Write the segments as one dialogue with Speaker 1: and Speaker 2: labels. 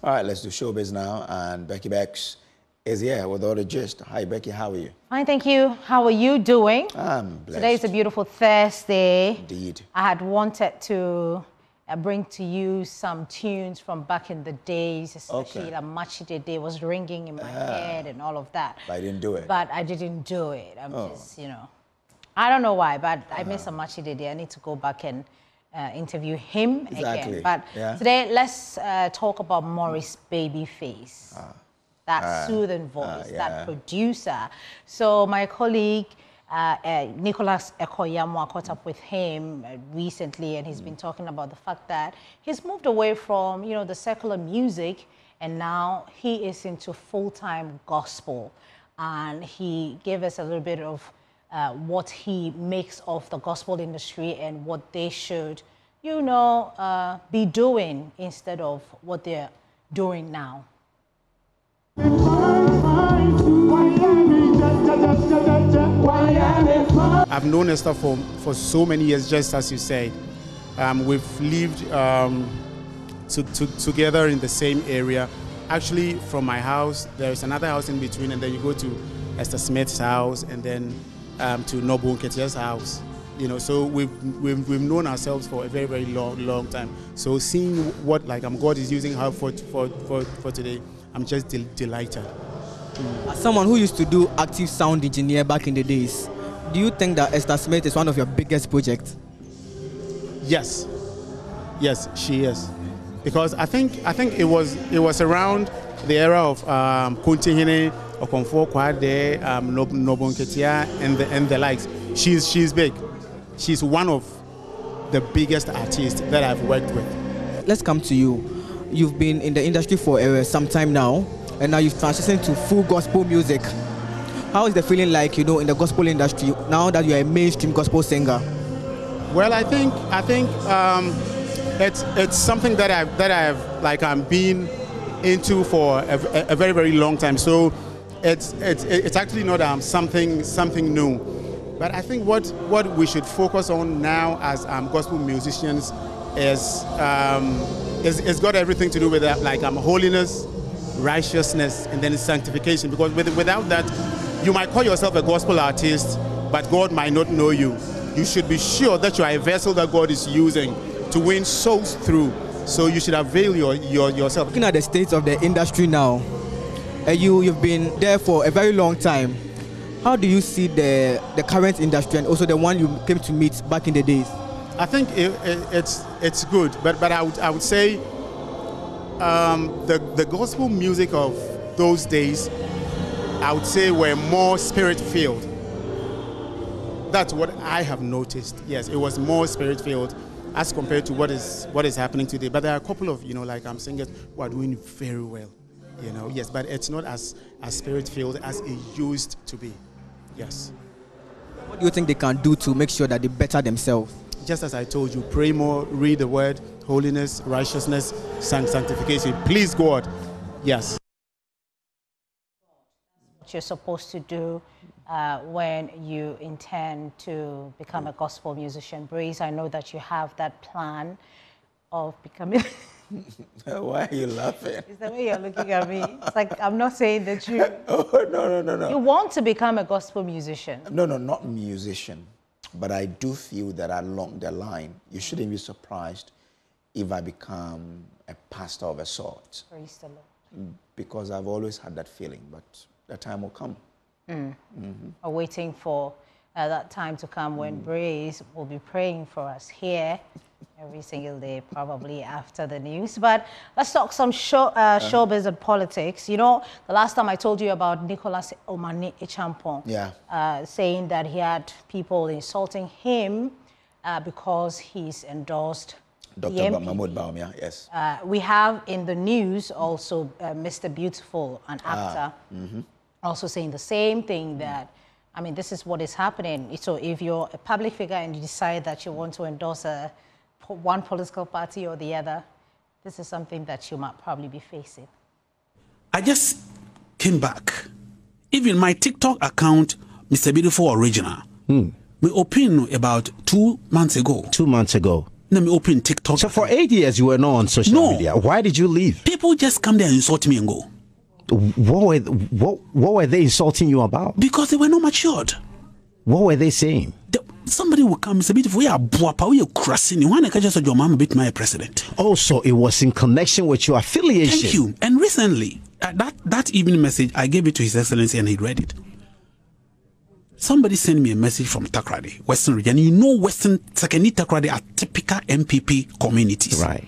Speaker 1: All right, let's do showbiz now. And Becky Bex is here with all the gist. Hi, Becky, how are you?
Speaker 2: Fine, thank you. How are you doing?
Speaker 1: I'm blessed.
Speaker 2: Today is a beautiful Thursday.
Speaker 1: Indeed.
Speaker 2: I had wanted to bring to you some tunes from back in the days, especially the Machide Day was ringing in my head and all of that.
Speaker 1: But I didn't do it.
Speaker 2: But I didn't do it. I'm just, you know, I don't know why, but I miss a Machide Day. I need to go back and interview him again. But today, let's talk about Maurice Babyface. That soothing voice, that producer. So my colleague, Nicholas Ekoyamo, caught up with him recently, and he's been talking about the fact that he's moved away from, you know, the secular music, and now he is into full-time gospel. And he gave us a little bit of what he makes of the gospel industry and what they should, you know, be doing instead of what they're doing now.
Speaker 3: I've known Esther for so many years, just as you said. We've lived together in the same area. Actually, from my house, there's another house in between, and then you go to Esther Smith's house, and then to Nobu Nketiah's house. You know, so we've known ourselves for a very, very long time. So seeing what God is using her for today, I'm just delighted.
Speaker 4: As someone who used to do active sound engineer back in the days, do you think that Esther Smith is one of your biggest projects?
Speaker 3: Yes, she is, because I think it was around the era of Kuntihine, Okonfo Kwade, Nobu Nketiah, and the likes. She's big. She's one of the biggest artists that I've worked with.
Speaker 4: Let's come to you. You've been in the industry for some time now, and now you've transitioned to full gospel music. How is the feeling like, you know, in the gospel industry now that you're a mainstream gospel singer?
Speaker 3: Well, I think it's something that I've been into for a very, very long time. So it's actually not something new. But I think what we should focus on now as gospel musicians is got everything to do with holiness, righteousness, and then sanctification. Because without that, you might call yourself a gospel artist, but God might not know you. You should be sure that you are a vessel that God is using to win souls through. So you should avail yourself.
Speaker 4: Looking at the state of the industry now, you've been there for a very long time. How do you see the current industry and also the one you came to meet back in the days?
Speaker 3: I think it's good, but I would say the gospel music of those days, I would say, were more spirit-filled. That's what I have noticed. Yes, it was more spirit-filled as compared to what is happening today. But there are a couple of singers who are doing very well. You know, yes, but it's not as spirit-filled as it used to be. Yes.
Speaker 4: What do you think they can do to make sure that they better themselves?
Speaker 3: Just as I told you, pray more, read the word, holiness, righteousness, sanctification. Please God. Yes.
Speaker 2: What you're supposed to do when you intend to become a gospel musician. Breeze, I know that you have that plan of becoming...
Speaker 1: Why are you laughing?
Speaker 2: It's the way you're looking at me. It's like I'm not saying the truth.
Speaker 1: Oh, no.
Speaker 2: You want to become a gospel musician?
Speaker 1: No, not musician. But I do feel that along the line, you shouldn't be surprised if I become a pastor of a sort.
Speaker 2: Praise the Lord.
Speaker 1: Because I've always had that feeling, but the time will come.
Speaker 2: We're waiting for that time to come when Breeze will be praying for us here every single day, probably after the news. But let's talk some showbiz and politics. You know, the last time I told you about Nicholas Omane Echampong, saying that he had people insulting him because he's endorsed
Speaker 1: Dr. Mahmoud Baumia, yes.
Speaker 2: We have in the news also Mr. Beautiful, an actor, also saying the same thing, that, I mean, this is what is happening. So if you're a public figure and you decide that you want to endorse one political party or the other, this is something that you might probably be facing.
Speaker 5: I just came back. Even my TikTok account, Mr. Beautiful Original, my opinion about 2 months ago.
Speaker 6: 2 months ago.
Speaker 5: Let me open TikTok.
Speaker 6: So for 8 years, you were not on social media. Why did you leave?
Speaker 5: People just come there and insult me and go.
Speaker 6: What were they insulting you about?
Speaker 5: Because they were not matured.
Speaker 6: What were they saying?
Speaker 5: Somebody will come and say, we are buapa, we are crossing. Why can't just your mama beat my president?
Speaker 6: Also, it was in connection with your affiliation.
Speaker 5: Thank you. And recently, that evening message, I gave it to His Excellency and he read it. Somebody sent me a message from Takrady, Western region. You know, Western Sakeni Takrady are typical MPP communities.
Speaker 6: Right.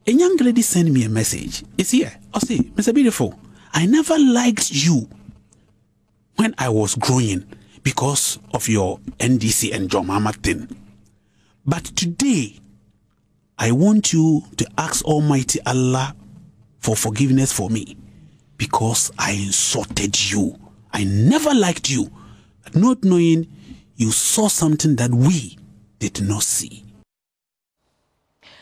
Speaker 5: A young lady sent me a message. It's here. I say, Mr. Beautiful, I never liked you when I was growing because of your NDC and John Mahama thing. But today, I want you to ask Almighty Allah for forgiveness for me because I insulted you. I never liked you. Not knowing you saw something that we did not see.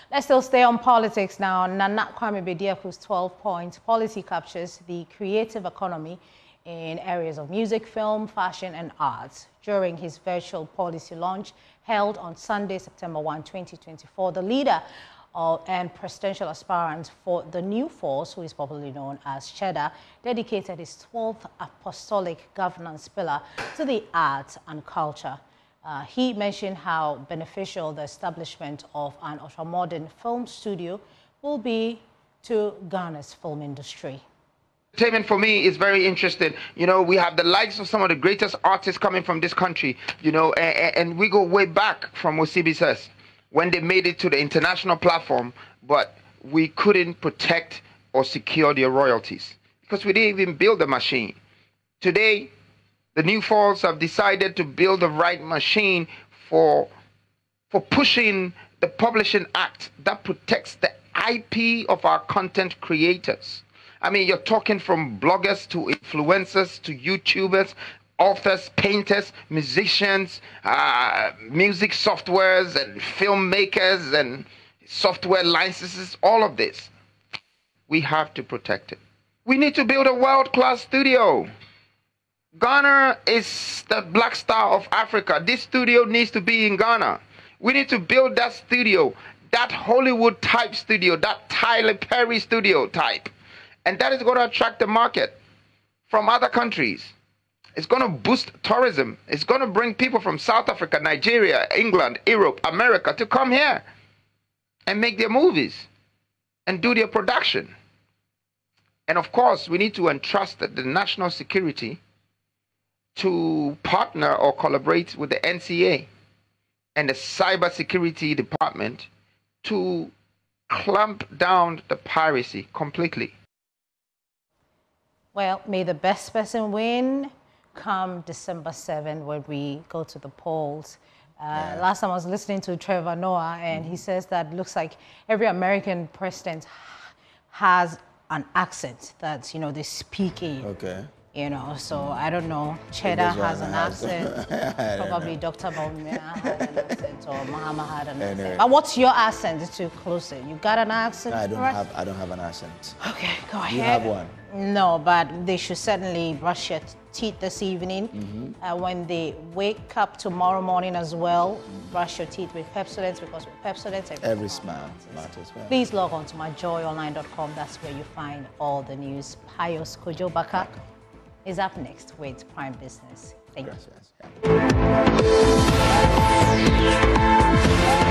Speaker 2: Let's still stay on politics now. Nana Kwame Bediaku's 12-point policy captures the creative economy in areas of music, film, fashion, and arts. During his virtual policy launch held on Sunday, September 1, 2024, the leader and presidential aspirant for the new force, who is popularly known as Cheddar, dedicated his 12th apostolic governance pillar to the arts and culture. He mentioned how beneficial the establishment of an ultra-modern film studio will be to Ghana's film industry.
Speaker 7: Entertainment for me is very interesting. You know, we have the likes of some of the greatest artists coming from this country, you know, and we go way back from Osibi says, when they made it to the international platform, but we couldn't protect or secure their royalties because we didn't even build the machine. Today, the New Falls have decided to build the right machine for pushing the Publishing Act that protects the IP of our content creators. I mean, you're talking from bloggers to influencers to YouTubers, authors, painters, musicians, music softwares and filmmakers and software licenses, all of this. We have to protect it. We need to build a world-class studio. Ghana is the black star of Africa. This studio needs to be in Ghana. We need to build that studio, that Hollywood type studio, that Tyler Perry studio type. And that is going to attract the market from other countries. It's going to boost tourism. It's going to bring people from South Africa, Nigeria, England, Europe, America to come here and make their movies and do their production. And of course, we need to entrust the national security to partner or collaborate with the NCA and the cybersecurity department to clamp down the piracy completely.
Speaker 2: Well, may the best person win come December 7 when we go to the polls. Last time I was listening to Trevor Noah, and he says that looks like every American president has an accent that, you know, they speak in.
Speaker 1: Okay.
Speaker 2: You know, so I don't know. Cheddar has an accent. Probably Dr. Baumia had an accent, or Mahama had an accent. But what's your accent? It's too close. You got an accent?
Speaker 1: I don't have an accent.
Speaker 2: Okay, go ahead.
Speaker 1: You have one?
Speaker 2: No, but they should certainly brush your teeth this evening. When they wake up tomorrow morning as well, brush your teeth with Pepsodent, because with Pepsodent,
Speaker 1: every smile matters. Well.
Speaker 2: Please log on to myjoyonline.com. That's where you find all the news. Pius Kojobaka is up next with Prime Business. Thank you.
Speaker 1: Gracias. Yeah.